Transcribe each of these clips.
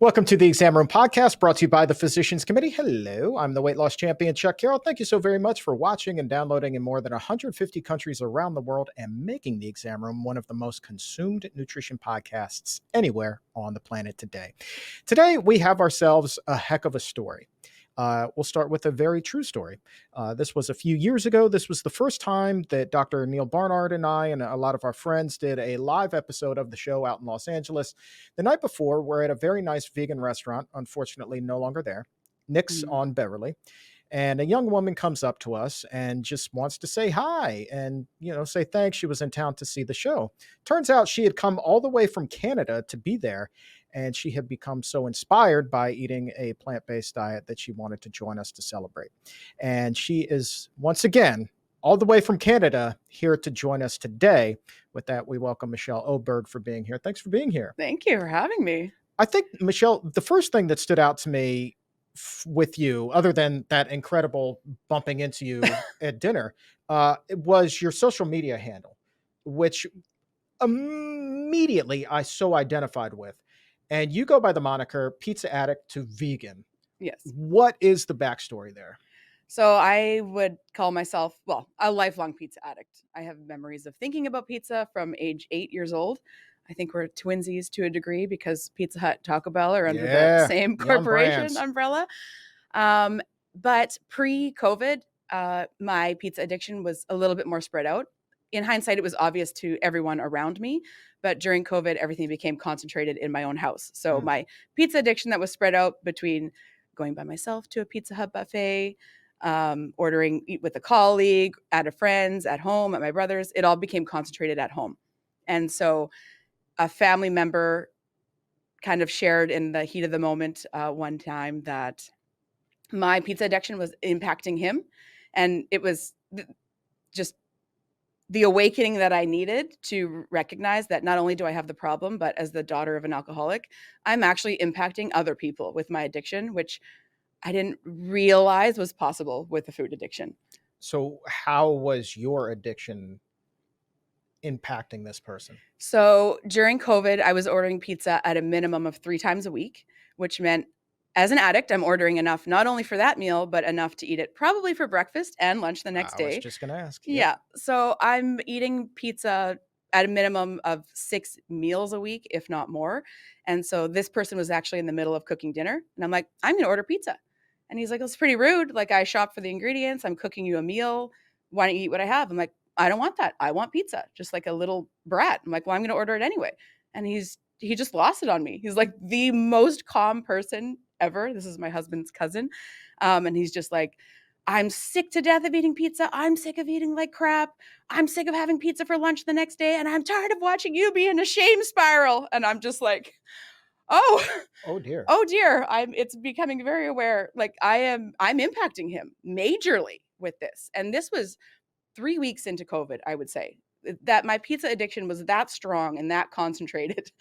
Welcome to the Exam Room Podcast, brought to you by the Physicians Committee. Hello, I'm the weight loss champion, Chuck Carroll. Thank you so very much for watching and downloading in more than 150 countries around the world and making the Exam Room one of the most consumed nutrition podcasts anywhere on the planet today. Today, we have ourselves a heck of a story. We'll start with a very true story. This was a few years ago. This was the first time that Dr. Neil Barnard and I and a lot of our friends did a live episode of the show out in Los Angeles. The night before, we're at a very nice vegan restaurant, unfortunately no longer there, Nick's on Beverly. And a young woman comes up to us and just wants to say hi and, say thanks. She was in town to see the show. Turns out she had come all the way from Canada to be there. And she had become so inspired by eating a plant-based diet that she wanted to join us to celebrate. And she is, once again, all the way from Canada, here to join us today. With that, we welcome Michelle Oberg for being here. Thanks for being here. Thank you for having me. I think, Michelle, the first thing that stood out to me with you, other than that incredible bumping into you at dinner, was your social media handle, which immediately I so identified with. And you go by the moniker Pizza Addict to Vegan. Yes. What is the backstory there? So I would call myself, a lifelong pizza addict. I have memories of thinking about pizza from age 8 years old. I think we're twinsies to a degree because Pizza Hut, Taco Bell are under the same corporation umbrella. But pre-COVID, my pizza addiction was a little bit more spread out. In hindsight, it was obvious to everyone around me. But during COVID, everything became concentrated in my own house. So my pizza addiction that was spread out between going by myself to a Pizza Hut buffet, ordering with a colleague, at a friend's, at home, at my brother's, it all became concentrated at home. And so a family member kind of shared in the heat of the moment one time that my pizza addiction was impacting him. And it was just the awakening that I needed to recognize that not only do I have the problem, but as the daughter of an alcoholic, I'm actually impacting other people with my addiction, which I didn't realize was possible with a food addiction. So how was your addiction impacting this person? So during COVID, I was ordering pizza at a minimum of 3 times a week, which meant as an addict, I'm ordering enough, not only for that meal, but enough to eat it probably for breakfast and lunch the next day. I was just going to ask. Yeah. So I'm eating pizza at a minimum of 6 meals a week, if not more. And so this person was actually in the middle of cooking dinner. And I'm like, I'm going to order pizza. And he's like, it's pretty rude. Like, I shop for the ingredients. I'm cooking you a meal. Why don't you eat what I have? I'm like, I don't want that. I want pizza. Just like a little brat. I'm like, well, I'm going to order it anyway. And he just lost it on me. He's like the most calm person ever. This is my husband's cousin. And he's just like, I'm sick to death of eating pizza. I'm sick of eating like crap. I'm sick of having pizza for lunch the next day. And I'm tired of watching you be in a shame spiral. And I'm just like, oh dear. It's becoming very aware. Like I'm impacting him majorly with this. And this was 3 weeks into COVID, I would say. That my pizza addiction was that strong and that concentrated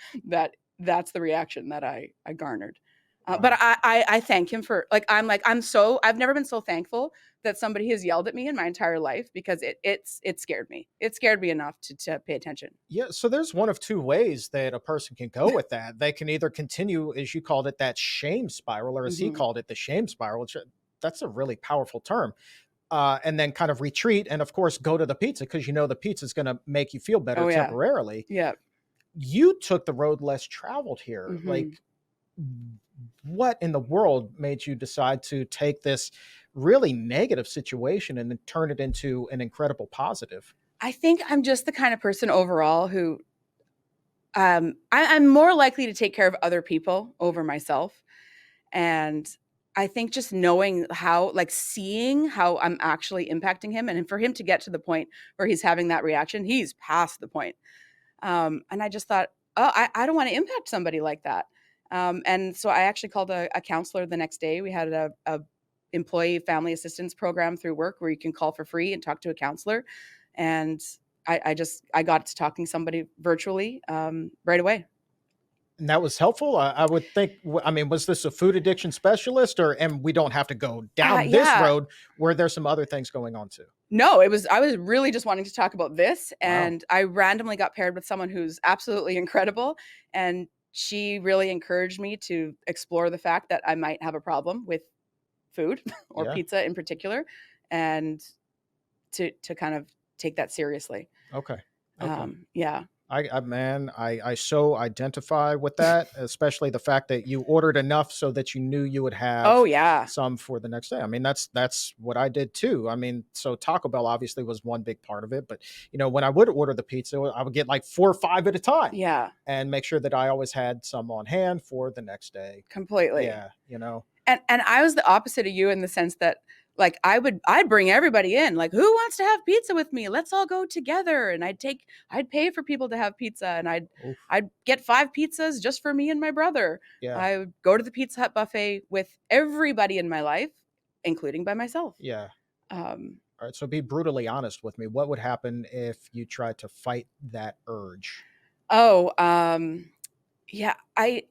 that's the reaction that I garnered. But I thank him for I've never been so thankful that somebody has yelled at me in my entire life because it scared me. It scared me enough to pay attention. Yeah. So there's one of two ways that a person can go with that. They can either continue, as you called it, that shame spiral, or as he called it, the shame spiral, which that's a really powerful term. And then kind of retreat and, of course, go to the pizza because the pizza is going to make you feel better temporarily. Yeah. You took the road less traveled here. Like, what in the world made you decide to take this really negative situation and then turn it into an incredible positive? I think I'm just the kind of person overall who I'm more likely to take care of other people over myself. And I think just knowing how, seeing how I'm actually impacting him, and for him to get to the point where he's having that reaction, he's past the point. And I just thought, I don't want to impact somebody like that. And so I actually called a counselor the next day. We had a employee family assistance program through work where you can call for free and talk to a counselor. And I got to talking to somebody virtually right away. And that was helpful. I would think, was this a food addiction specialist and we don't have to go down this road where there's some other things going on too? No, I was really just wanting to talk about this. And I randomly got paired with someone who's absolutely incredible. And she really encouraged me to explore the fact that I might have a problem with food or Yeah. pizza in particular, and to kind of take that seriously. Okay. Okay. Yeah. I so identify with that, especially the fact that you ordered enough so that you knew you would Oh have yeah. some for the next day. I mean, that's what I did too. I mean, so Taco Bell obviously was one big part of it, but when I would order the pizza, I would get like 4 or 5 at a time Yeah. and make sure that I always had some on hand for the next day. Completely. Yeah, And I was the opposite of you in the sense that like I'd bring everybody in, like, who wants to have pizza with me? Let's all go together. And I'd pay for people to have pizza, and oof, I'd get 5 pizzas just for me and my brother. yeah, I would go to the Pizza Hut buffet with everybody in my life, including by myself. yeah. Um, All right, so be brutally honest with me. What would happen if you tried to fight that urge? oh, yeah, I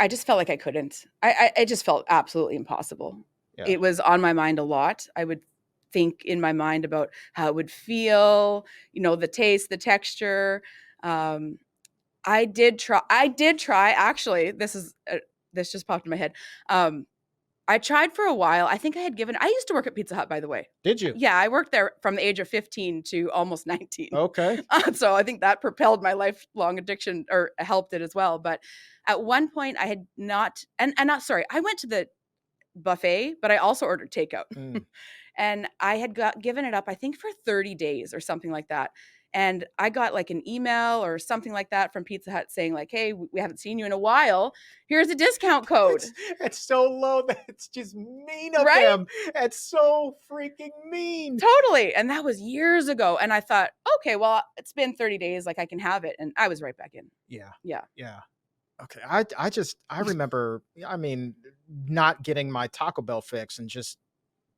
just felt like I couldn't. I just felt absolutely impossible. Yeah. It was on my mind a lot. I would think in my mind about how it would feel, the taste, the texture. Um, I did try actually. This just popped in my head. I tried for a while. I used to work at Pizza Hut, by the way. Did you? Yeah, I worked there from the age of 15 to almost 19. Okay. So I think that propelled my lifelong addiction, or helped it as well. But at one point I had not, and not, sorry, I went to the buffet, but I also ordered takeout. Mm. And I had given it up, I think, for 30 days or something like that. And I got like an email or something like that from Pizza Hut saying like, "Hey, we haven't seen you in a while. Here's a discount code." It's so low that it's just mean of Right? them. It's so freaking mean. Totally. And that was years ago. And I thought, okay, well, it's been 30 days. Like, I can have it. And I was right back in. Yeah. Yeah. Yeah. Okay. I remember, I mean, not getting my Taco Bell fix and just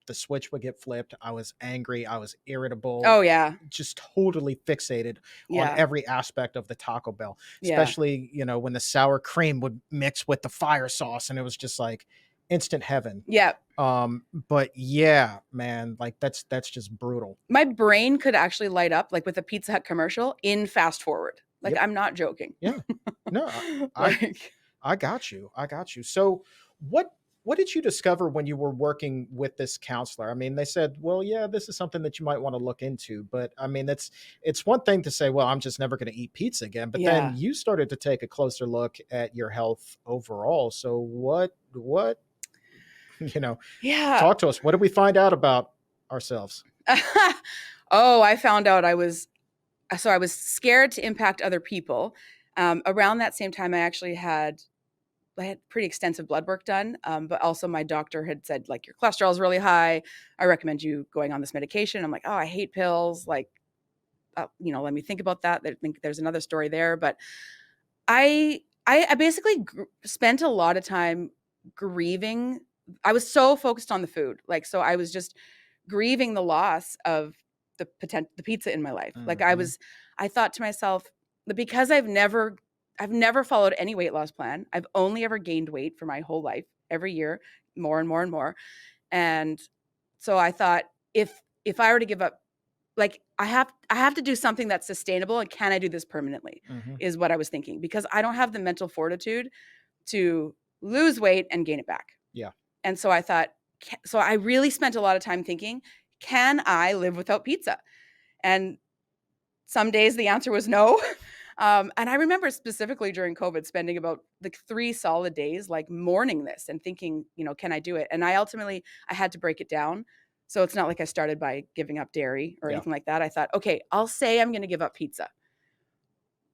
the switch would get flipped. I was angry. I was irritable, Oh, yeah. just totally fixated on Yeah. every aspect of the Taco Bell, Yeah. especially, when the sour cream would mix with the fire sauce and it was just like instant heaven. Yeah. But yeah, man, like that's just brutal. My brain could actually light up like with a Pizza Hut commercial in fast forward. Like, Yep. I'm not joking. Yeah. No, Like, I got you. I got you. So what did you discover when you were working with this counselor? I mean, they said, well, yeah, this is something that you might want to look into. But I mean, it's one thing to say, well, I'm just never going to eat pizza again. But then yeah. you started to take a closer look at your health overall. So what, you know, Yeah. talk to us. What did we find out about ourselves? Oh, I found out I was scared to impact other people. Around that same time, I had pretty extensive blood work done, but also my doctor had said, like, your cholesterol is really high. I recommend you going on this medication. I'm like, oh, I hate pills. Like, let me think about that. I think there's another story there. But I basically spent a lot of time grieving. I was so focused on the food. Like, so I was just grieving the loss of the pizza in my life. Like, Mhm. I thought to myself, because I've never followed any weight loss plan. I've only ever gained weight for my whole life, every year, more and more and more. And so I thought, if I were to give up, like, I have to do something that's sustainable, and can I do this permanently? Mhm. Is what I was thinking, because I don't have the mental fortitude to lose weight and gain it back. Yeah. And so I thought, so I really spent a lot of time thinking, can I live without pizza? And some days the answer was no. And I remember specifically during COVID spending about like 3 solid days, like, mourning this and thinking, can I do it? And I had to break it down. So it's not like I started by giving up dairy or Yeah. anything like that. I thought, okay, I'll say I'm going to give up pizza.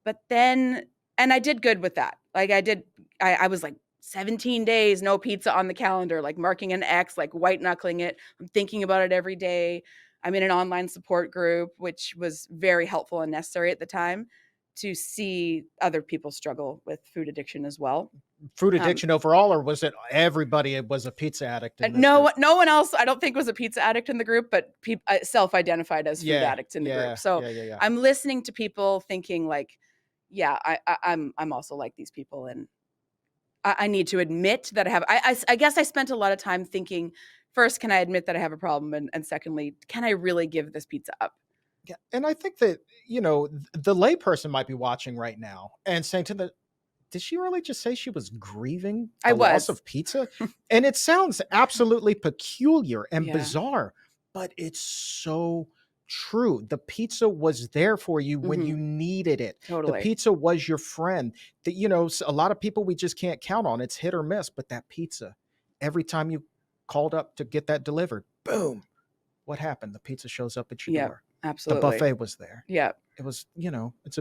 But then, and I did good with that. Like, I was like 17 days, no pizza on the calendar, like marking an X, like white knuckling it. I'm thinking about it every day. I'm in an online support group, which was very helpful and necessary at the time, to see other people struggle with food addiction as well. Food addiction overall, or was it everybody was a pizza addict in this No, group? no one else, I don't think, was a pizza addict in the group, but self-identified as food Yeah. addicts in the group. Yeah. So Yeah. Yeah. Yeah. I'm listening to people thinking like, yeah, I'm also like these people, and I need to admit that I have. I guess I spent a lot of time thinking, first, can I admit that I have a problem, and secondly, can I really give this pizza up? Yeah, and I think that the layperson might be watching right now and saying to did she really just say she was grieving I the loss was. of pizza? And it sounds absolutely peculiar and Yeah. bizarre, but it's so true. The pizza was there for you when Hmm. you needed it. The Totally. pizza was your friend. That, you know, a lot of people we just can't count on. It's hit or miss, but that pizza, every time you called up to get that delivered, boom, what happened? The pizza shows up at your Yep. door. The Absolutely. buffet was there. Yep. It was, it's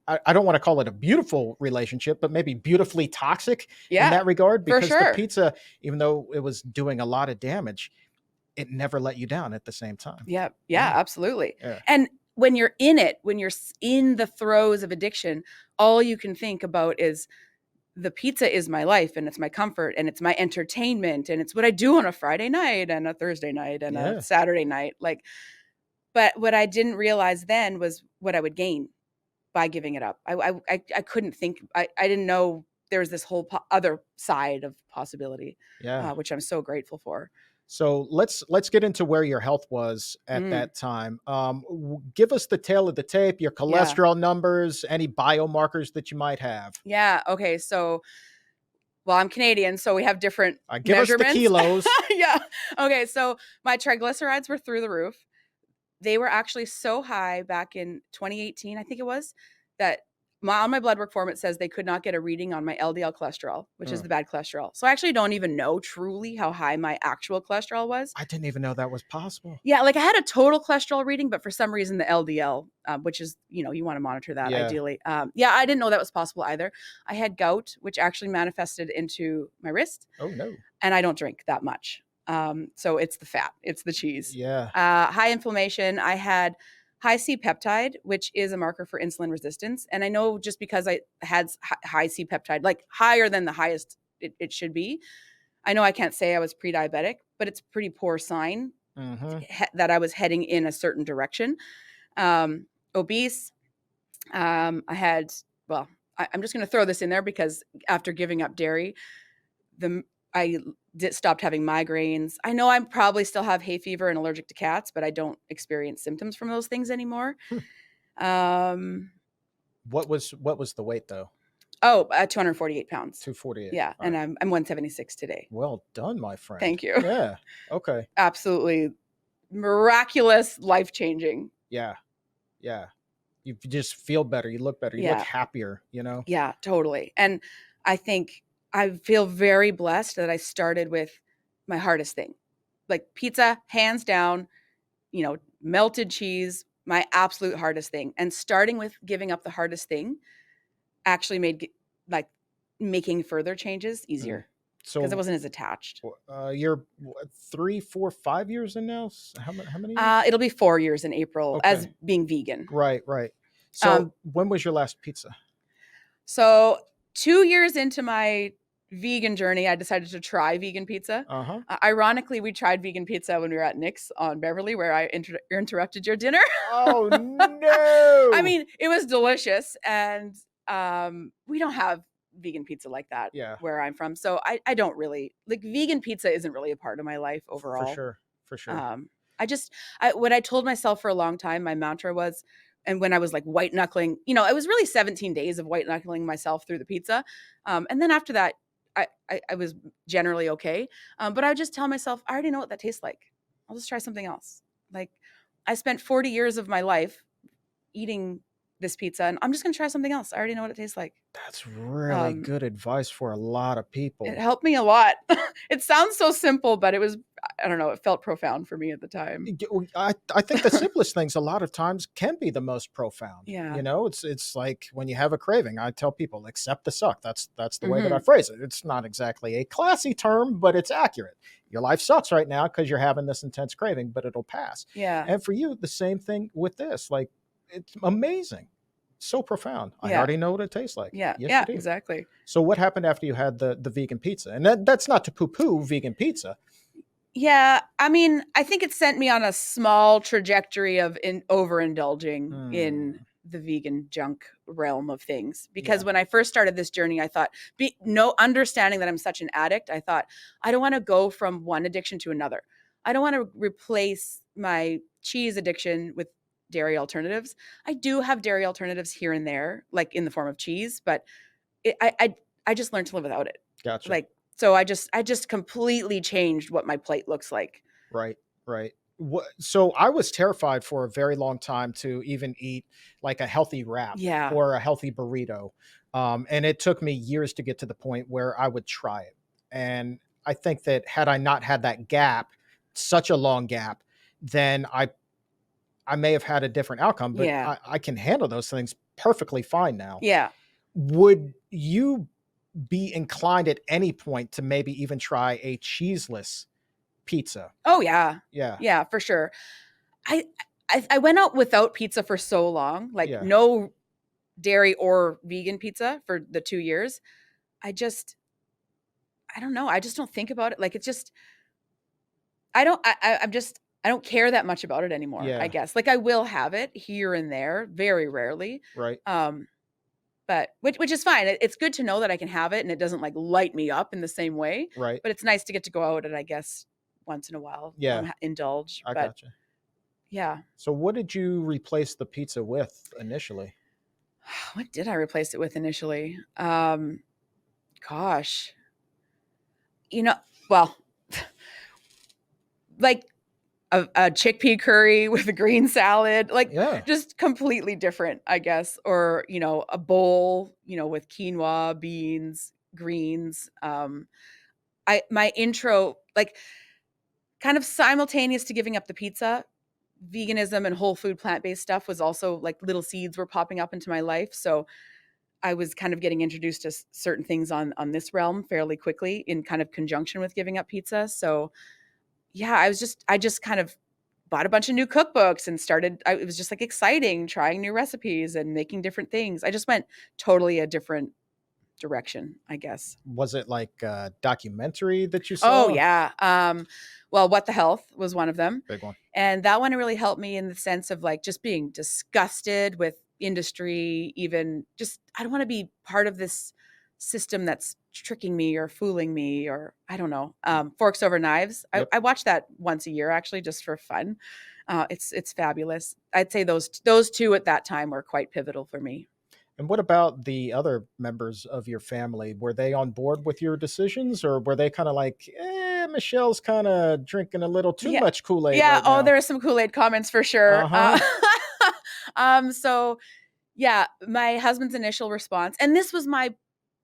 I don't want to call it a beautiful relationship, but maybe beautifully toxic in Yeah. that regard, For because the sure. pizza, even though it was doing a lot of damage, it never let you down at the same time. Yep. Yeah, Yeah. absolutely. Yeah. And when you're in it, when you're in the throes of addiction, all you can think about is the pizza is my life and it's my comfort and it's my entertainment and it's what I do on a Friday night and a Thursday night and a Yeah. Saturday night. Like, but what I didn't realize then was what I would gain by giving it up. I couldn't think. I didn't know there was this whole other side of possibility, Yeah. which I'm so grateful for. So let's get into where your health was at Mm, that time. Give us the tail of the tape, your yeah. cholesterol numbers, any biomarkers that you might have. Yeah. Okay. So, well, I'm Canadian, so we have different Give us the measurements. kilos. Yeah. Okay. So my triglycerides were through the roof. They were actually so high back in 2018, I think it was, that on my blood work form, it says they could not get a reading on my LDL cholesterol, which is Mm. the bad cholesterol. So I actually don't even know truly how high my actual cholesterol was. I didn't even know that was possible. Yeah, like I had a total cholesterol reading, but for some reason the LDL, which is, you want to monitor that Yeah. ideally. Yeah, I didn't know that was possible either. I had gout, which actually manifested into my wrist, Oh no. and I don't drink that much. So it's the fat, it's the cheese. Yeah. High inflammation. I had high c-peptide, which is a marker for insulin resistance. And I know just because I had high c-peptide, like higher than the highest it should be, I know I can't say I was pre-diabetic, but it's a pretty poor sign Mm-hmm. that I was heading in a certain direction. Obese. I had, well, I'm just going to throw this in there because after giving up dairy, I stopped having migraines. I know I probably still have hay fever and allergic to cats, but I don't experience symptoms from those things anymore. Um, What was the weight though? 248 pounds. 248. Yeah, All and right. I'm 176 today. Well done, my friend. Thank you. Yeah. Okay. Absolutely miraculous, life-changing. Yeah. Yeah. You just feel better. You look better. You look Yeah. happier, Yeah, totally. And I think I feel very blessed that I started with my hardest thing. Like pizza, hands down, melted cheese, my absolute hardest thing. And starting with giving up the hardest thing actually made like making further changes easier because I So wasn't as attached. you're 3, 4, 5 years in now? How many years? It'll be 4 years in April as Okay. being vegan. Right. So when was your last pizza? So 2 years into my vegan journey, I decided to try vegan pizza. Uh-huh. Ironically, we tried vegan pizza when we were at Nick's on Beverly, where I interrupted your dinner. Oh no. I mean, it was delicious, and we don't have vegan pizza like that where I'm from. So I don't really like vegan pizza isn't really a part of my life overall. For sure. What I told myself for a long time, my mantra was, and when I was like white knuckling, it was really 17 days of white knuckling myself through the pizza. And then after that, I was generally okay. But I would just tell myself, I already know what that tastes like. I'll just try something else. Like I spent 40 years of my life eating this pizza and I'm just going to try something else. I already know what it tastes like. That's really good advice for a lot of people. It helped me a lot. It sounds so simple, but it was, I don't know, it felt profound for me at the time. I think the simplest things a lot of times can be the most profound. Yeah. It's like when you have a craving, I tell people, accept the suck. That's the way that I phrase it. It's not exactly a classy term, but it's accurate. Your life sucks right now because you're having this intense craving, but it'll pass. Yeah. And for you, the same thing with this. Like, it's amazing. So profound. I already know what it tastes like. Yeah. Yes, yeah, you do. exactly. So what happened after you had the vegan pizza? And that's not to poo-poo vegan pizza. Yeah. I mean, I think it sent me on a small trajectory of overindulging in the vegan junk realm of things. Because when I first started this journey, I thought, understanding that I'm such an addict, I thought, I don't want to go from one addiction to another. I don't want to replace my cheese addiction with dairy alternatives. I do have dairy alternatives here and there, like in the form of cheese, but I just learned to live without it. Gotcha. Like, so I just completely changed what my plate looks like. Right, right. So I was terrified for a very long time to even eat like a healthy wrap Yeah. or a healthy burrito. And it took me years to get to the point where I would try it. And I think that had I not had that gap, such a long gap, then I may have had a different outcome, but Yeah. I can handle those things perfectly fine now. Yeah. Would you be inclined at any point to maybe even try a cheeseless pizza? Oh yeah. Yeah, Yeah, for sure. I I went out without pizza for so long, like yeah, no dairy or vegan pizza for the 2 years. I just I don't know. I just don't think about it. Like it's just I'm just I don't care that much about it anymore, I yeah, guess. Like I will have it here and there, very rarely. right, Um but which is fine. It's good to know that I can have it and it doesn't like light me up in the same way, right. but it's nice to get to go out and I guess once in a while Yeah, indulge, I but gotcha. yeah. So what did you replace the pizza with initially? What did I replace it with initially? Gosh. You know, well, like a chickpea curry with a green salad, like Yeah, just completely different, I guess. Or, a bowl, with quinoa, beans, greens. My intro, like kind of simultaneous to giving up the pizza, veganism and whole food plant-based stuff was also like little seeds were popping up into my life. So I was kind of getting introduced to certain things on this realm fairly quickly in kind of conjunction with giving up pizza. So yeah, I just kind of bought a bunch of new cookbooks and it was just like exciting trying new recipes and making different things. I just went totally a different direction, I guess. was it like a documentary that you Oh saw? yeah. Well, What the Health was one of them. Big one. And that one really helped me in the sense of like just being disgusted with industry, even just I don't want to be part of this system that's tricking me or fooling me or I don't know. Forks Over Knives. Yep. I watch that once a year actually just for fun. It's fabulous. I'd say those two at that time were quite pivotal for me. And what about the other members of your family? Were they on board with your decisions, or were they kind of like, Michelle's kind of drinking a little too Yeah. much Kool-Aid Yeah. right Oh, now? there are some Kool-Aid comments for sure. Uh-huh. So yeah, my husband's initial response, and this was my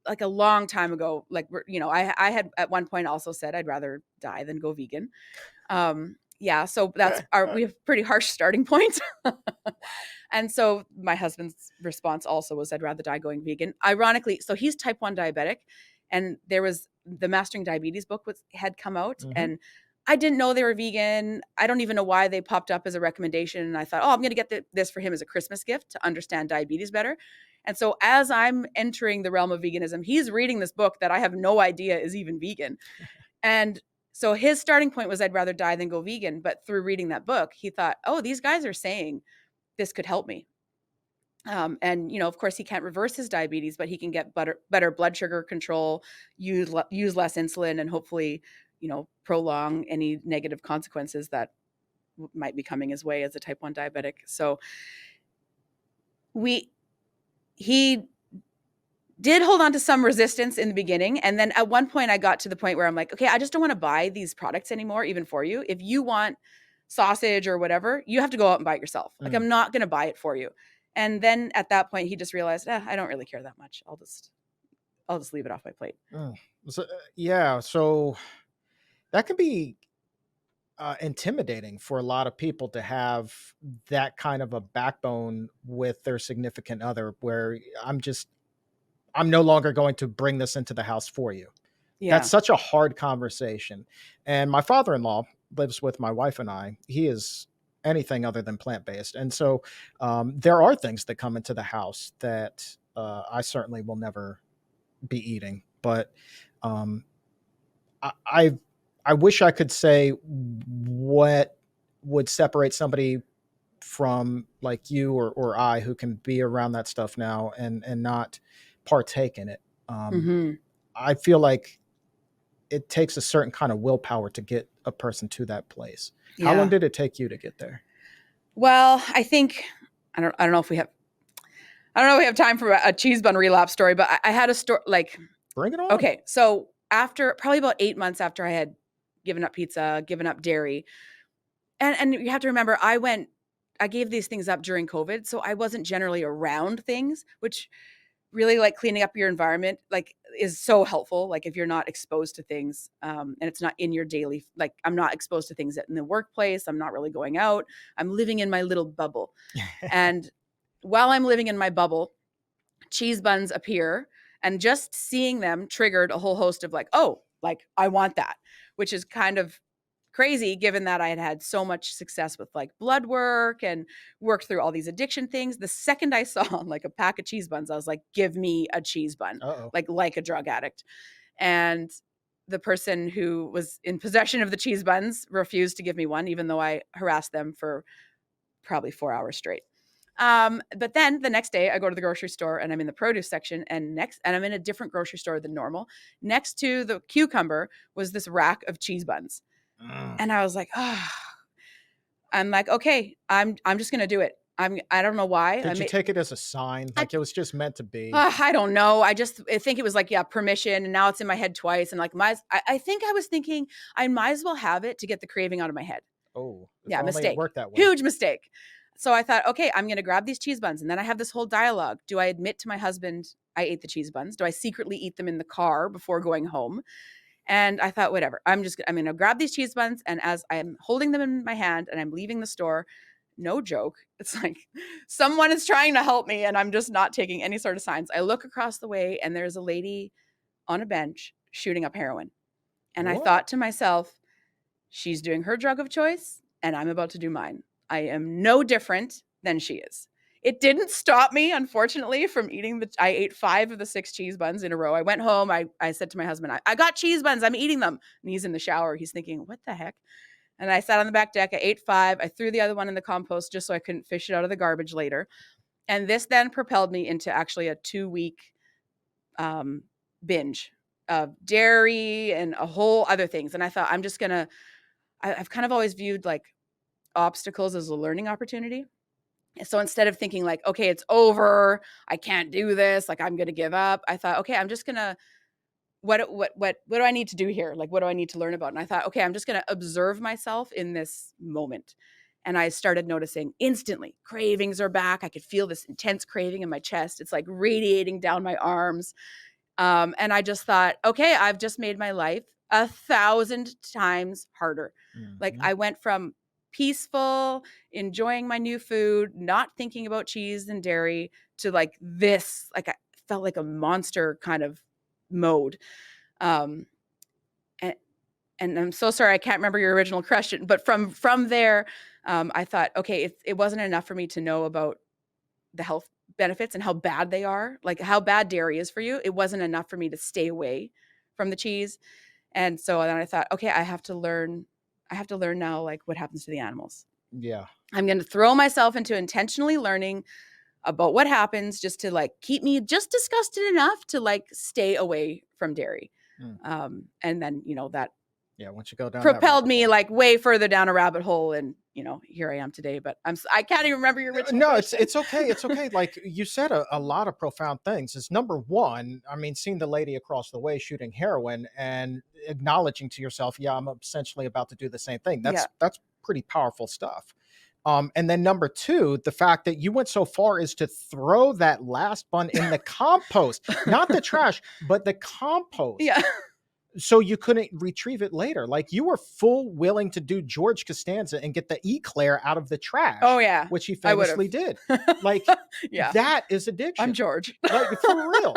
like a long time ago. Like I had at one point also said I'd rather die than go vegan. Yeah, so we have pretty harsh starting point. And so my husband's response also was I'd rather die going vegan. Ironically, so he's type 1 diabetic and there was the Mastering Diabetes book had come out Hmm. and I didn't know they were vegan. I don't even know why they popped up as a recommendation. And I thought, oh, I'm going to get this for him as a Christmas gift to understand diabetes better. And so as I'm entering the realm of veganism, he's reading this book that I have no idea is even vegan. And so his starting point was I'd rather die than go vegan. But through reading that book, he thought, oh, these guys are saying this could help me. And of course, he can't reverse his diabetes, but he can get better blood sugar control, use less insulin, and hopefully, prolong any negative consequences that might be coming his way as a type 1 diabetic. So he did hold on to some resistance in the beginning. And then at one point I got to the point where I'm like, okay, I just don't want to buy these products anymore, even for you. If you want sausage or whatever, you have to go out and buy it yourself. Like I'm not going to buy it for you. And then at that point, he just realized, I don't really care that much. I'll just leave it off my plate. So, yeah, so that can be intimidating for a lot of people to have that kind of a backbone with their significant other, where I'm no longer going to bring this into the house for you. That's Yeah. such a hard conversation. And my father-in-law lives with my wife and I. He is anything other than plant-based. And so there are things that come into the house that I certainly will never be eating. But um, I, I I wish I could say what would separate somebody from like you or I who can be around that stuff now and not partake in it. Um, Hmm. I feel like it takes a certain kind of willpower to get a person to that place. How long Yeah. did it take you to get there? Well, I think I don't know if we have. I don't know if we have time for a cheese bun relapse story, but I had a story like, Bring it on. okay, so after probably about 8 months after I had given up pizza, given up dairy, and you have to remember, I gave these things up during COVID, so I wasn't generally around things, which really like cleaning up your environment like is so helpful. Like if you're not exposed to things, and it's not in your daily, like I'm not exposed to things in the workplace. I'm not really going out. I'm living in my little bubble. And while I'm living in my bubble, cheese buns appear, and just seeing them triggered a whole host of like, oh, like I want that, which is kind of crazy given that I had had so much success with like blood work and worked through all these addiction things. The second I saw like a pack of cheese buns, I was like, give me a cheese bun, Uh-oh. like a drug addict. And the person who was in possession of the cheese buns refused to give me one, even though I harassed them for probably 4 hours straight. But then the next day I go to the grocery store and I'm in the produce section, and I'm in a different grocery store than normal. Next to the cucumber was this rack of cheese buns. And I was like, oh, I'm like, okay, I'm just going to do it. I don't know why. Did you take it as a sign? Like it was just meant to be? I don't know. I think it was like, yeah, permission. And now it's in my head twice. And like, I think I was thinking I might as well have it to get the craving out of my head. Oh, yeah, mistake. It worked that way. Huge mistake. So I thought, okay, I'm going to grab these cheese buns. And then I have this whole dialogue. Do I admit to my husband I ate the cheese buns? Do I secretly eat them in the car before going home? And I thought, whatever, I'm going to grab these cheese buns. And as I'm holding them in my hand and I'm leaving the store, no joke, it's like someone is trying to help me and I'm just not taking any sort of signs. I look across the way and there's a lady on a bench shooting up heroin. And I thought to myself, she's doing her drug of choice and I'm about to do mine. I am no different than she is. It didn't stop me, unfortunately, from eating I ate 5 of the 6 cheese buns in a row. I went home. I said to my husband, I got cheese buns. I'm eating them. And he's in the shower. He's thinking, what the heck? And I sat on the back deck. I ate 5. I threw the other one in the compost just so I couldn't fish it out of the garbage later. And this then propelled me into actually a 2-week binge of dairy and a whole other things. And I thought, I've kind of always viewed like obstacles as a learning opportunity. So instead of thinking like, okay, it's over, I can't do this, like I'm going to give up, I thought, okay, I'm just going to, what do I need to do here? Like, what do I need to learn about? And I thought, okay, I'm just going to observe myself in this moment. And I started noticing instantly cravings are back. I could feel this intense craving in my chest. It's like radiating down my arms. And I just thought, okay, I've just made my life 1,000 times harder. Mm-hmm. Like I went from peaceful, enjoying my new food, not thinking about cheese and dairy, to like this, like I felt like a monster kind of mode. And I'm so sorry, I can't remember your original question, but from there, I thought, okay, it wasn't enough for me to know about the health benefits and how bad they are, like how bad dairy is for you. It wasn't enough for me to stay away from the cheese. And so then I thought, okay, I have to learn now, like what happens to the animals. Yeah. I'm going to throw myself into intentionally learning about what happens just to like keep me just disgusted enough to like stay away from dairy. And then, that once you go down, propelled me like way further down a rabbit hole. And, here I am today, but I can't even remember your original question. It's okay. It's okay. Like you said a lot of profound things. It's number one, I mean, seeing the lady across the way shooting heroin and acknowledging to yourself, yeah, I'm essentially about to do the same thing. That's pretty powerful stuff. And then number two, the fact that you went so far as to throw that last bun in the compost, not the trash, but the compost. Yeah. So you couldn't retrieve it later. Like you were full willing to do George Costanza and get the eclair out of the trash. Oh yeah. Which he famously did. Like yeah. That is addiction. I'm George. Like for real.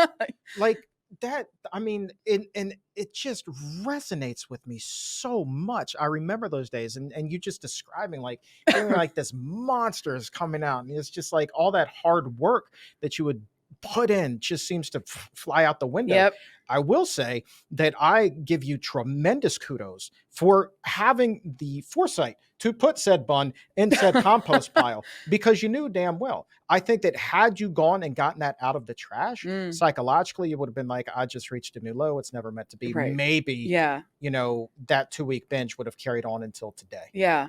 Like that, I mean, and it just resonates with me so much. I remember those days and you just describing like feeling like this monster is coming out. And it's just like all that hard work that you would put in just seems to fly out the window. Yep. I will say that I give you tremendous kudos for having the foresight to put said bun in said compost pile, because you knew damn well. I think that had you gone and gotten that out of the trash, psychologically, you would have been like, I just reached a new low. It's never meant to be. Right. Maybe, that 2-week binge would have carried on until today. Yeah.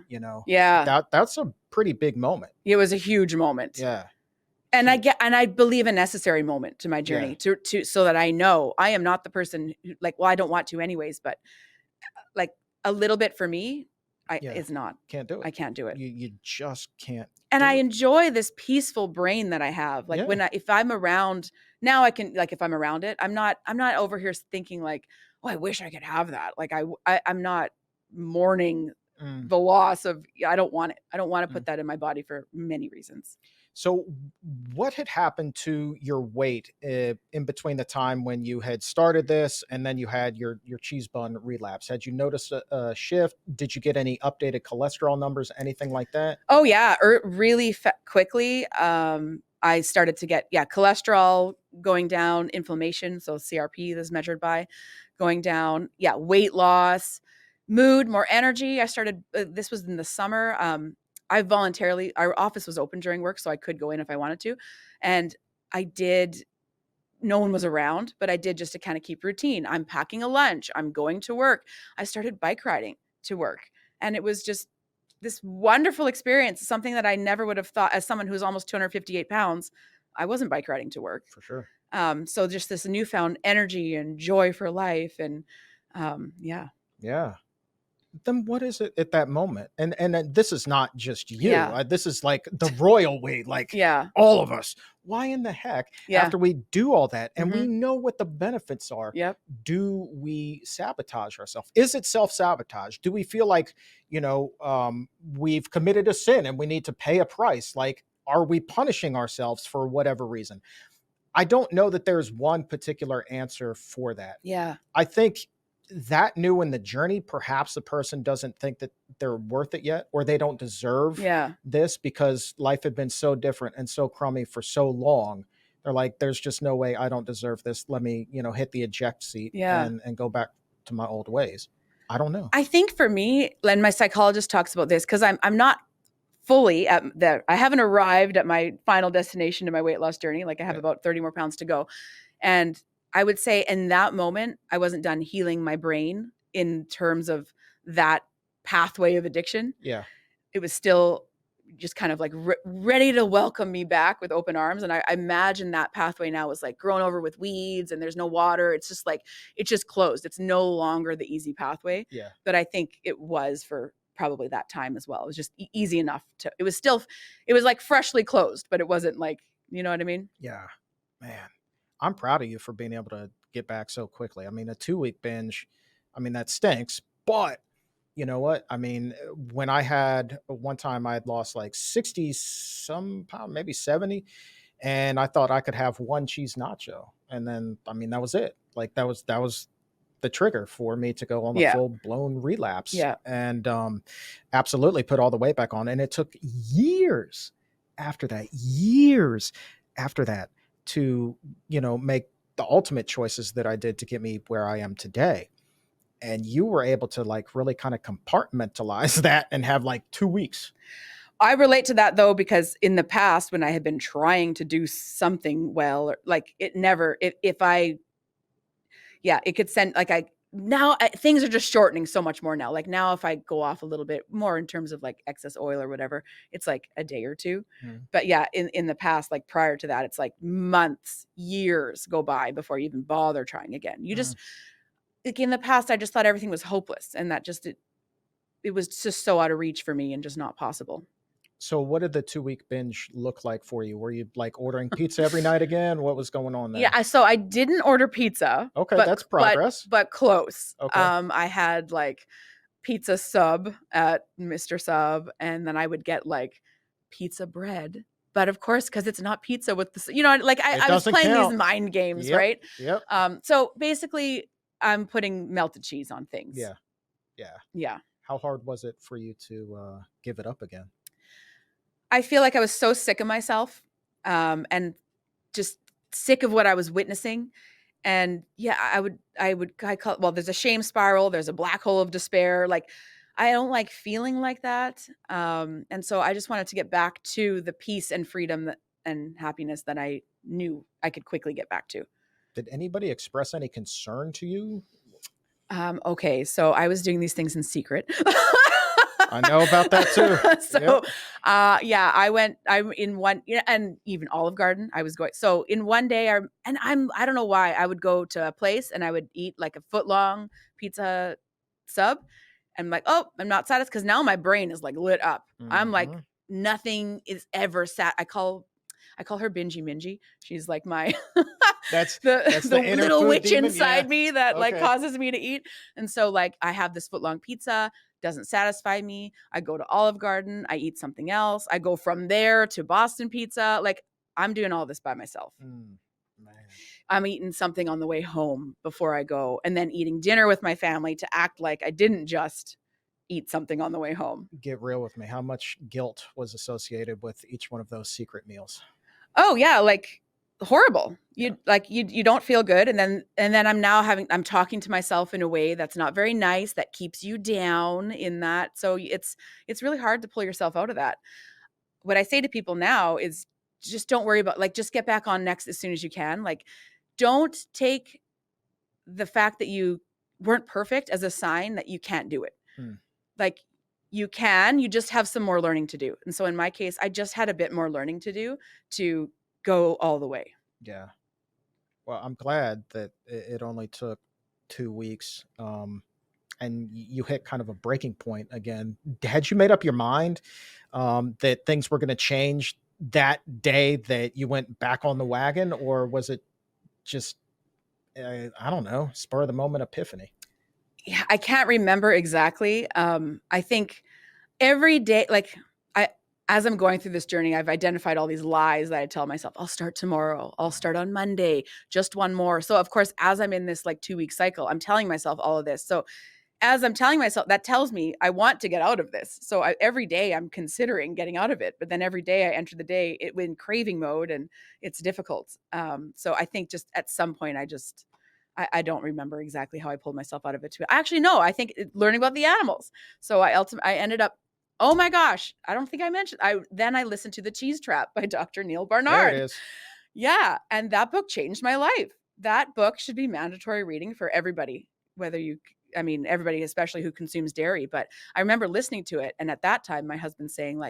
That's a pretty big moment. It was a huge moment. Yeah. And Huge. I believe a necessary moment to my journey to so that I know I am not the person who, like, well, I don't want to anyways, but like a little bit for me, Yeah. is not. Can't do it. I can't do it. You just can't And I do it. enjoy this peaceful brain that I have. Like Yeah. if I'm around now, I can, like, if I'm around it, I'm not over here thinking like, oh, I wish I could have that. Like I'm not mourning Mm, the loss of, I don't want it. I don't want to mm. put that in my body for many reasons. So, what had happened to your weight in between the time when you had started this and then you had your cheese bun relapse? Had you noticed a shift? Did you get any updated cholesterol numbers, anything like that? Oh yeah, really quickly. I started to get, cholesterol going down, inflammation, so CRP is measured by, going down. Yeah, weight loss, mood, more energy. I started. This was in the summer. I voluntarily, our office was open during work, so I could go in if I wanted to, and I did. No one was around, but I did, just to kind of keep routine. I'm packing a lunch. I'm going to work. I started bike riding to work, and it was just this wonderful experience, something that I never would have thought, as someone who's almost 258 pounds, I wasn't bike riding to work. For sure. So just this newfound energy and joy for life. And yeah. Yeah. Then what is it at that moment? And this is not just you. Yeah. This is like the royal we, like Yeah. all of us. Why in the heck, Yeah. after we do all that and we Mhm. know what the benefits are, Yep. do we sabotage ourselves? Is it self-sabotage? Do we feel like, we've committed a sin and we need to pay a price? Like, are we punishing ourselves for whatever reason? I don't know that there's one particular answer for that. Yeah. I think that new in the journey, perhaps the person doesn't think that they're worth it yet, or they don't deserve Yeah. this because life had been so different and so crummy for so long. They're like, there's just no way I don't deserve this. Let me, hit the eject seat Yeah. and go back to my old ways. I don't know. I think for me, and my psychologist talks about this, because I'm not fully at the, I haven't arrived at my final destination in my weight loss journey. Like I have Yeah. about 30 more pounds to go. And I would say in that moment, I wasn't done healing my brain in terms of that pathway of addiction. Yeah. It was still just kind of like ready to welcome me back with open arms. And I imagine that pathway now was like grown over with weeds and there's no water. It's just like, it's just closed. It's no longer the easy pathway. Yeah. But I think it was for probably that time as well. It was just easy enough to, it was like freshly closed, but it wasn't like, you know what I mean? Yeah. Man, I'm proud of you for being able to get back so quickly. I mean, a 2-week binge, I mean, that stinks, but you know what? I mean, when I had one time I had lost like 60 some pound, maybe 70, and I thought I could have one cheese nacho. And then, I mean, that was it. Like that was the trigger for me to go on a Yeah. full blown relapse. Yeah. And absolutely put all the weight back on. And it took years after that to, make the ultimate choices that I did to get me where I am today. And you were able to like really kind of compartmentalize that and have like 2 weeks. I relate to that though, because in the past when I had been trying to do something well, or like it never, if I, it could send like things are just shortening so much more now. Like now, if I go off a little bit more in terms of like excess oil or whatever, it's like a day or two. Mm. But yeah, in the past, like prior to that, it's like months, years go by before you even bother trying again. You just, like in the past, I just thought everything was hopeless, and that just it was just so out of reach for me and just not possible. So what did the 2-week binge look like for you? Were you like ordering pizza every night again? What was going on there? Yeah, so I didn't order pizza. Okay, but, that's progress. But close. Okay. I had like pizza sub at Mr. Sub, and then I would get like pizza bread. But of course, because it's not pizza with the, like I was playing these mind games, right? Yep. So basically, I'm putting melted cheese on things. Yeah. Yeah. How hard was it for you to give it up again? I feel like I was so sick of myself, and just sick of what I was witnessing. And yeah, I call it, well, there's a shame spiral. There's a black hole of despair. Like, I don't like feeling like that. And so I just wanted to get back to the peace and freedom and happiness that I knew I could quickly get back to. Did anybody express any concern to you? Okay. So I was doing these things in secret. I know about that too. So, yeah, I'm in one, and even Olive Garden, I was going. So in one day, I don't know why I would go to a place and I would eat like a foot long pizza sub. I'm like, oh, I'm not satisfied because now my brain is like lit up. I'm like, nothing is ever sat. I call her Bingy Mingy. She's like my That's the the inner little food witch demon? inside Yeah. me that like Okay. causes me to eat. And so like I have this foot long pizza, doesn't satisfy me. I go to Olive Garden, I eat something else. I go from there to Boston Pizza. Like I'm doing all this by myself. Man. I'm eating something on the way home before I go, and then eating dinner with my family to act like I didn't just eat something on the way home. Get real with me. How much guilt was associated with each one of those secret meals? Oh yeah, like horrible. You don't feel good, and then I'm talking to myself in a way that's not very nice, that keeps you down in that. So it's really hard to pull yourself out of that. What I say to people now is just don't worry about, like, just get back on next as soon as you can. Like, don't take the fact that you weren't perfect as a sign that you can't do it. Like you just have some more learning to do. And so in my case, I just had a bit more learning to do to go all the way. Yeah. Well, I'm glad that it only took 2 weeks. And you hit kind of a breaking point again. Had you made up your mind that things were going to change that day that you went back on the wagon, or was it just, I don't know, spur of the moment epiphany? Yeah, I can't remember exactly. I think every day, like as I'm going through this journey, I've identified all these lies that I tell myself. I'll start tomorrow. I'll start on Monday, just one more. So of course, as I'm in this like 2-week cycle, I'm telling myself all of this. So as I'm telling myself, that tells me I want to get out of this. So every day I'm considering getting out of it, but then every day I enter the day in craving mode, and it's difficult. So I think just at some point, I don't remember exactly how I pulled myself out of it. Actually, no, I think learning about the animals. So I ended up, oh my gosh, I don't think I mentioned, I listened to The Cheese Trap by Dr. Neil Barnard. There it is. Yeah. And that book changed my life. That book should be mandatory reading for everybody, everybody, especially who consumes dairy. But I remember listening to it. And at that time, my husband saying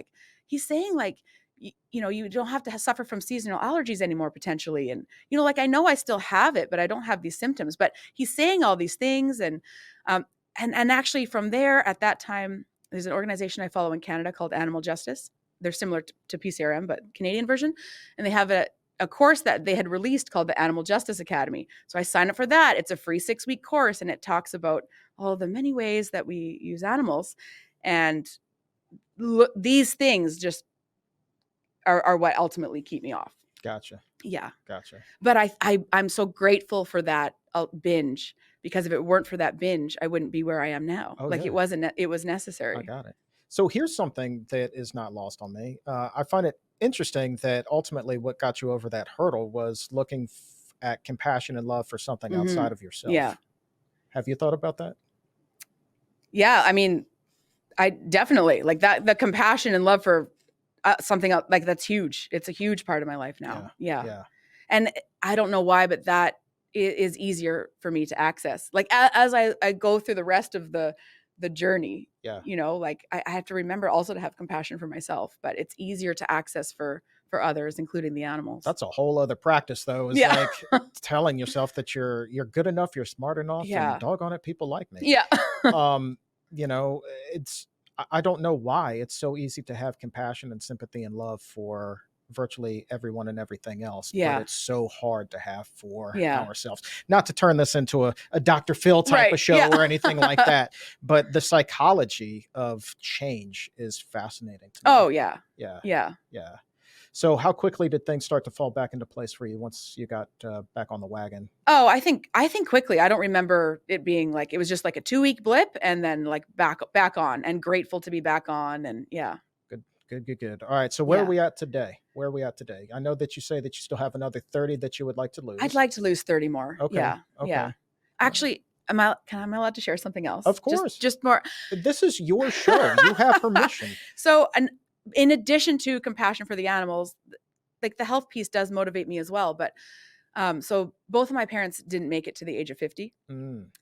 you don't have to suffer from seasonal allergies anymore, potentially. And, like, I know I still have it, but I don't have these symptoms. But he's saying all these things. And actually from there, at that time, there's an organization I follow in Canada called Animal Justice. They're similar to PCRM, but Canadian version. And they have a course that they had released called the Animal Justice Academy. So I signed up for that. It's a free 6-week course, and it talks about all the many ways that we use animals. And these things just are what ultimately keep me off. Gotcha. Yeah. Gotcha. But I'm so grateful for that binge, because if it weren't for that binge, I wouldn't be where I am now. It was necessary. I got it. So here's something that is not lost on me. I find it interesting that ultimately what got you over that hurdle was looking at compassion and love for something outside of yourself. Yeah. Have you thought about that? Yeah. I mean, I definitely like that. The compassion and love for something else, like, that's huge. It's a huge part of my life now. Yeah. And I don't know why, but that is easier for me to access. Like as I go through the rest of the journey, like I have to remember also to have compassion for myself, but it's easier to access for others, including the animals. That's a whole other practice, though, is like telling yourself that you're good enough, you're smart enough, and doggone it, people like me. Yeah. I don't know why it's so easy to have compassion and sympathy and love for virtually everyone and everything else, but it's so hard to have for ourselves. Not to turn this into a Dr. Phil type of show or anything like that, but the psychology of change is fascinating to me. Oh yeah. So how quickly did things start to fall back into place for you once you got back on the wagon? Oh, I think quickly. I don't remember it being like, it was just like a 2-week blip and then like back on, and grateful to be back on. And yeah. Good. All right. So where are we at today? I know that you say that you still have another 30 that you would like to lose. I'd like to lose 30 more. Okay. Yeah. Actually, am I allowed to share something else? Of course. Just more. This is your show. You have permission. So, in addition to compassion for the animals, like the health piece does motivate me as well. But so both of my parents didn't make it to the age of 50.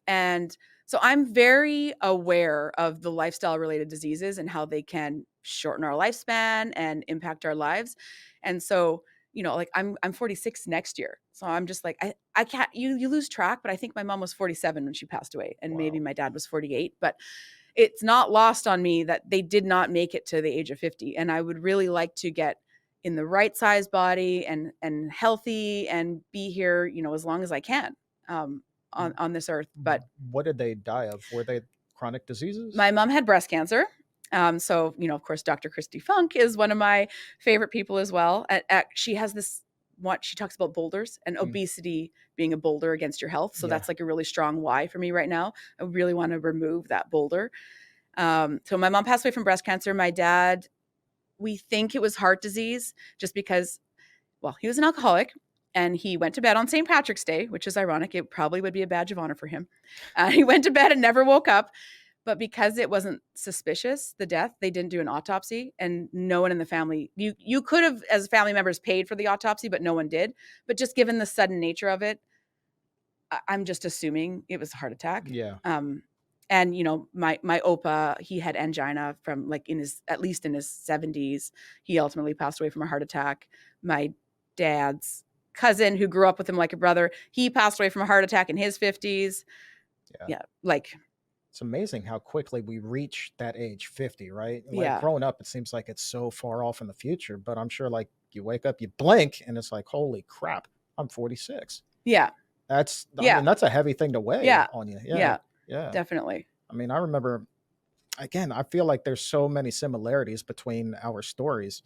And So I'm very aware of the lifestyle related diseases and how they can shorten our lifespan and impact our lives. And so, like I'm 46 next year. So I'm just like, I can't, you lose track, but I think my mom was 47 when she passed away, and maybe Wow. my dad was 48, but it's not lost on me that they did not make it to the age of 50. And I would really like to get in the right size body and healthy and be here, as long as I can. On this earth. But What did they die of? Were they chronic diseases? my mom had breast cancer. So, of course, Dr. Christy Funk is one of my favorite people as well. She has this, what she talks about boulders and obesity being a boulder against your health. So that's like a really strong why for me right now. I really want to remove that boulder. So my mom passed away from breast cancer. My dad, we think it was heart disease just because, well, he was an alcoholic. And he went to bed on St. Patrick's Day, which is ironic. It probably would be a badge of honor for him. He went to bed and never woke up. But because it wasn't suspicious, the death, they didn't do an autopsy. And no one in the family, you could have, as family members, paid for the autopsy, but no one did. But just given the sudden nature of it, I'm just assuming it was a heart attack. Yeah. And my opa, he had angina from at least in his 70s. He ultimately passed away from a heart attack. My dad's cousin, who grew up with him like a brother, he passed away from a heart attack in his 50s. Yeah. It's amazing how quickly we reach that age 50, right? Like growing up, it seems like it's so far off in the future, but I'm sure like you wake up, you blink and it's like, holy crap, I'm 46. Yeah. I mean, that's a heavy thing to weigh on you. Yeah. Definitely. I mean, I remember, again, I feel like there's so many similarities between our stories.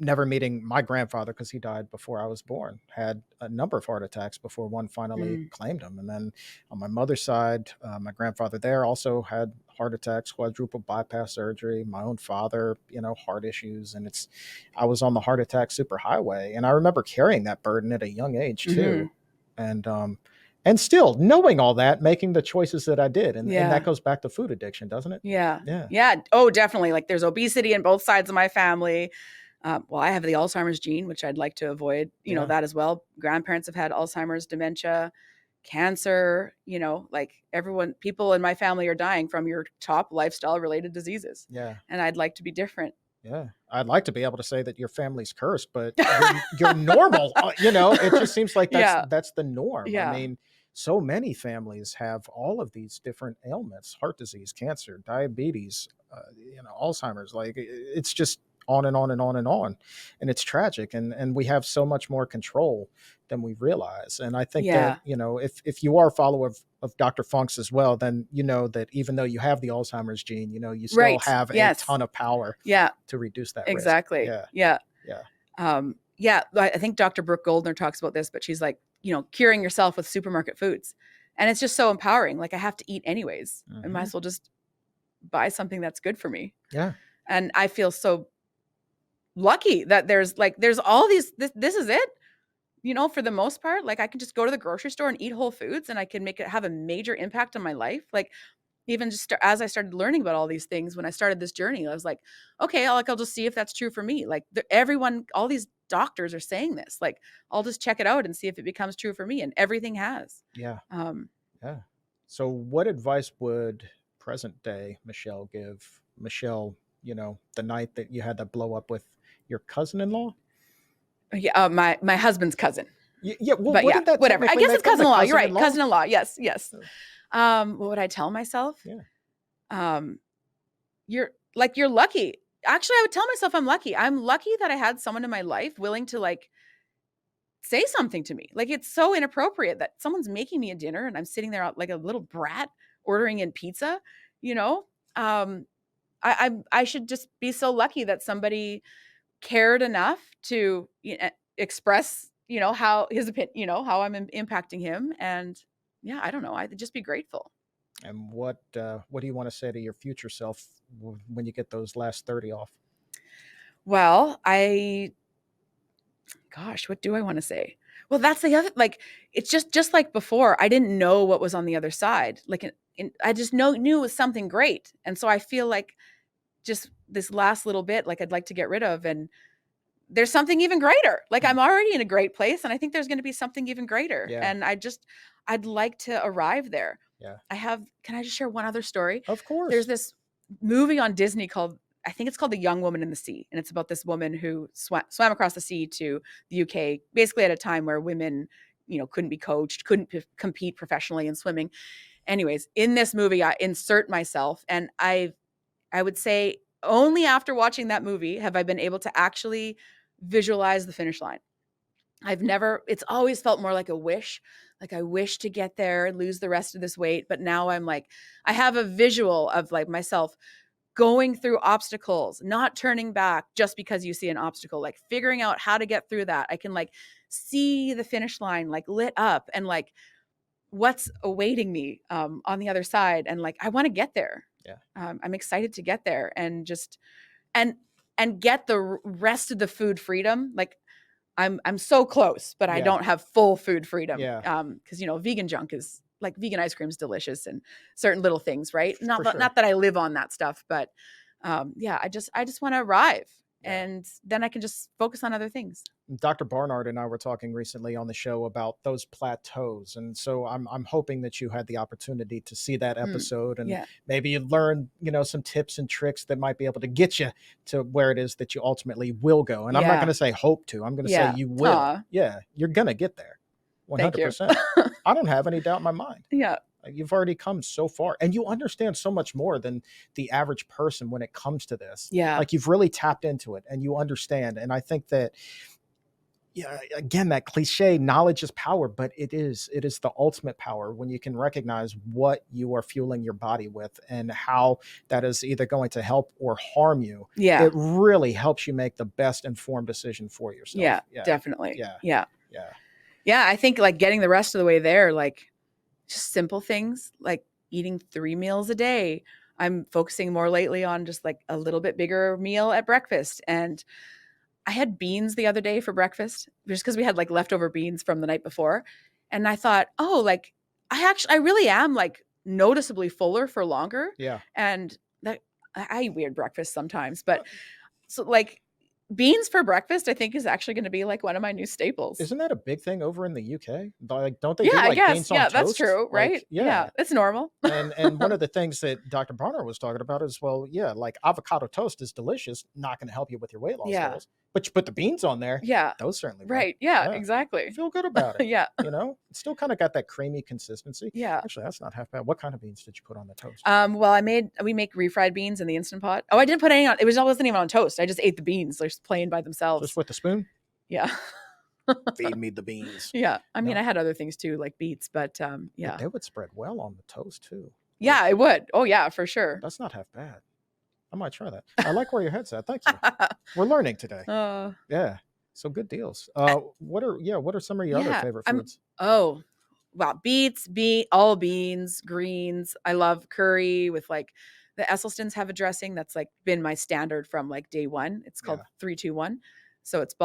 Never meeting my grandfather, because he died before I was born, had a number of heart attacks before one finally claimed him. And then on my mother's side, my grandfather there also had heart attacks, quadruple bypass surgery. My own father, heart issues. And I was on the heart attack superhighway. And I remember carrying that burden at a young age too. And still knowing all that, making the choices that I did. And that goes back to food addiction, doesn't it? Yeah. Oh, definitely. Like there's obesity in both sides of my family. Well, I have the Alzheimer's gene, which I'd like to avoid, that as well. Grandparents have had Alzheimer's, dementia, cancer, like people in my family are dying from your top lifestyle related diseases. Yeah. And I'd like to be different. Yeah. I'd like to be able to say that your family's cursed, but you're normal. It just seems like that's the norm. Yeah. I mean, so many families have all of these different ailments: heart disease, cancer, diabetes, Alzheimer's. Like it's just on and on and on and on. And it's tragic. And we have so much more control than we realize. And I think that, if you are a follower of Dr. Funk's as well, then you know that even though you have the Alzheimer's gene, you still have a ton of power to reduce that exactly. risk. Yeah. I think Dr. Brooke Goldner talks about this, but she's like, curing yourself with supermarket foods. And it's just so empowering. Like I have to eat anyways. I might as well just buy something that's good for me. Yeah. And I feel so lucky that there's all these, this is it, for the most part. Like I can just go to the grocery store and eat whole foods and I can make it have a major impact on my life. Like even just as I started learning about all these things, when I started this journey, I was like, okay, I'll just see if that's true for me. Like all these doctors are saying this, like, I'll just check it out and see if it becomes true for me. And everything has. Yeah. So what advice would present day Michelle give Michelle, the night that you had that blow up with your cousin-in-law? Yeah. My husband's cousin. Yeah. Well, whatever. I guess it's cousin-in-law. You're right. Cousin-in-law. Yes. What would I tell myself? Yeah. You're lucky. Actually, I would tell myself I'm lucky. I'm lucky that I had someone in my life willing to say something to me. Like it's so inappropriate that someone's making me a dinner and I'm sitting there like a little brat ordering in pizza, I should just be so lucky that somebody cared enough to express, how his opinion, how I'm impacting him. And I don't know. I'd just be grateful. And what do you want to say to your future self when you get those last 30 off? Well, what do I want to say? Well, that's the other, it's just like before, I didn't know what was on the other side. I just knew it was something great. And so I feel like just this last little bit, I'd like to get rid of, and there's something even greater. I'm already in a great place and I think there's going to be something even greater. Yeah. And I'd like to arrive there. Yeah. Can I just share one other story? Of There's course. this movie on Disney called, I think it's called The Young Woman in the Sea. And it's about this woman who swam across the sea to the UK, basically at a time where women, couldn't be coached, couldn't compete professionally in swimming. Anyways, in this movie, I insert myself, and I would say only after watching that movie have I been able to actually visualize the finish line. It's always felt more like a wish. Like I wish to get there and lose the rest of this weight. But now I'm like, I have a visual of like myself going through obstacles, not turning back just because you see an obstacle, like figuring out how to get through that. I can like see the finish line like lit up and like what's awaiting me on the other side. And like, I want to get there. Yeah. I'm excited to get there and just, and get the rest of the food freedom. Like I'm so close, but I Yeah. don't have full food freedom. Yeah. Because vegan junk is like vegan ice cream is delicious and certain little things, right? For sure. Not that I live on that stuff, but I just want to arrive, Yeah. and then I can just focus on other things. Dr. Barnard and I were talking recently on the show about those plateaus, and so I'm hoping that you had the opportunity to see that episode, and Yeah. maybe you learn some tips and tricks that might be able to get you to where it is that you ultimately will go. And I'm not Yeah. going to say hope to. I'm going to Yeah. say you will. Aw. Yeah, you're going to get there. Thank you. 100%. I don't have any doubt in my mind. Yeah. You've already come so far, and you understand so much more than the average person when it comes to this. Yeah. Like you've really tapped into it and you understand. And I think that, yeah, again, that cliche, knowledge is power, but it is the ultimate power when you can recognize what you are fueling your body with and how that is either going to help or harm you. Yeah. It really helps you make the best informed decision for yourself. Yeah. Definitely. Yeah. Yeah. Yeah. Yeah. I think like getting the rest of the way there, like just simple things like eating 3 meals a day. I'm focusing more lately on just like a little bit bigger meal at breakfast. And I had beans the other day for breakfast just because we had like leftover beans from the night before. And I thought, oh, like I really am like noticeably fuller for longer. Yeah. And that I eat weird breakfast sometimes, but so like beans for breakfast, I think is actually going to be like one of my new staples. Isn't that a big thing over in the UK? Like, don't they Yeah, do I like guess. beans on Yeah, toast? that's true, right? Like, yeah. It's normal. And one of the things that Dr. Barnard was talking about is, well, yeah, like avocado toast is delicious, not going to help you with your weight loss Yeah. goals. But you put the beans on there, Yeah. those certainly will. Right. Yeah, Yeah. exactly. Feel good about it. Yeah. It's still kind of got that creamy consistency. Yeah. Actually, that's not half bad. What kind of beans did you put on the toast? Well, we make refried beans in the Instant Pot. Oh, I didn't put any on. It wasn't even on toast. I just ate the beans. They're just plain by themselves. Just with the spoon? Yeah. Feed me the beans. Yeah. I mean, No. I had other things too, like beets, but yeah. But they would spread well on the toast too. Yeah, it would. Oh yeah, for sure. That's not half bad. I might try that. I like where your head's at. Thank you. We're learning today. Yeah. So good deals. What are some of your other favorite foods? Oh, wow. Beets, all beans, greens. I love curry with like the Esselstyns have a dressing that's like been my standard from like day one. It's called 3-2-1. So it's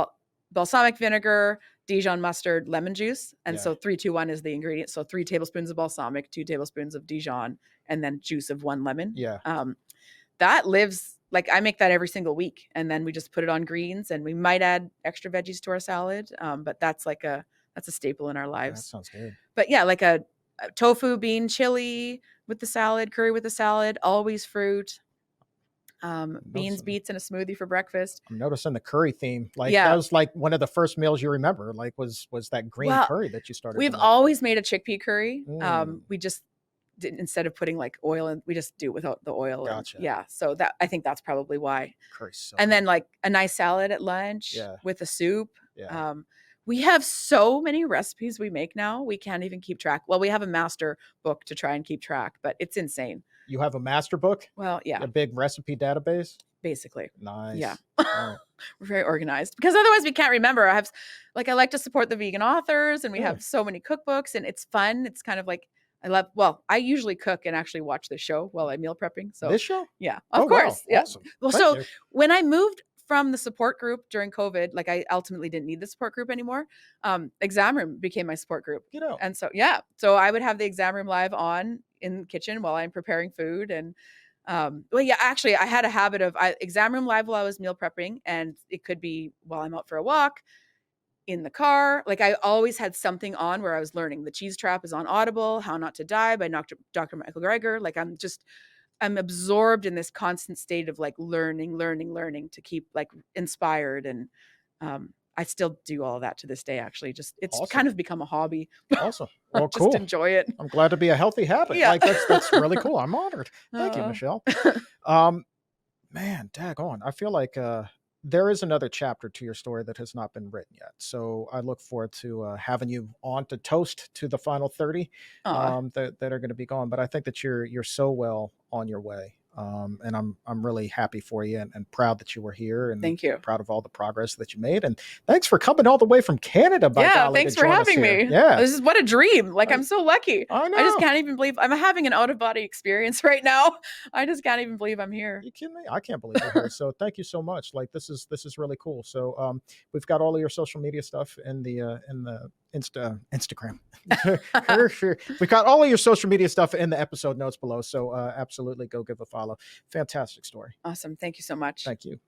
balsamic vinegar, Dijon mustard, lemon juice. And so 3-2-1 is the ingredient. So 3 tablespoons of balsamic, 2 tablespoons of Dijon, and then juice of 1 lemon. Yeah. That lives like I make that every single week, and then we just put it on greens, and we might add extra veggies to our salad. But that's a staple in our lives. That sounds good. But yeah, like a tofu bean chili with the salad, curry with the salad, always fruit. Beans, beets, and a smoothie for breakfast. I'm noticing the curry theme. Like that was like one of the first meals you remember. Like was that green curry that you started? We've always made a chickpea curry. Mm. We just didn't, instead of putting like oil in, we just do it without the oil. Gotcha. Yeah. So that I think that's probably why. Curry's so and good. then like a nice salad at lunch with a soup. Yeah. We have so many recipes we make now. We can't even keep track. Well, we have a master book to try and keep track, but it's insane. You have a master book? Well, yeah. A big recipe database? Basically. Nice. Yeah. Right. We're very organized because otherwise we can't remember. I like to support the vegan authors, and we have so many cookbooks, and it's fun. It's kind of like I usually cook and actually watch the show while I'm meal prepping. So this show? Yeah, of course. Wow. Yeah. Awesome. Well, Thank you. When I moved from the support group during COVID, like I ultimately didn't need the support group anymore. Exam room became my support group. And so, so I would have the exam room live on in the kitchen while I'm preparing food. And actually I had a habit of exam room live while I was meal prepping, and it could be while I'm out for a walk. in the car. Like I always had something on where I was learning. The Cheese Trap is on Audible, How Not to Die by Dr. Michael Greger. Like I'm absorbed in this constant state of like learning to keep like inspired. And I still do all of that to this day, actually. Just it's Awesome. kind of become a hobby. Awesome. Well, Just cool. enjoy it. I'm glad to be a healthy habit. Yeah. Like that's really cool. I'm honored. Thank you, Michelle. Man, daggone. I feel like there is another chapter to your story that has not been written yet. So I look forward to having you on to toast to the final 30 that are going to be gone. But I think that you're so well on your way. And I'm really happy for you and proud that you were here, and Thank you. proud of all the progress that you made. And thanks for coming all the way from Canada. By golly, thanks to for join us having here. me. Yeah, This is what a dream. Like I'm so lucky. I know. I just can't even believe I'm having an out of body experience right now. I just can't even believe I'm here. You kidding me? I can't believe we're here. So thank you so much. Like this is really cool. So we've got all of your social media stuff in the Instagram. We've got all of your social media stuff in the episode notes below. So absolutely go give a follow. Fantastic story. Awesome. Thank you so much. Thank you.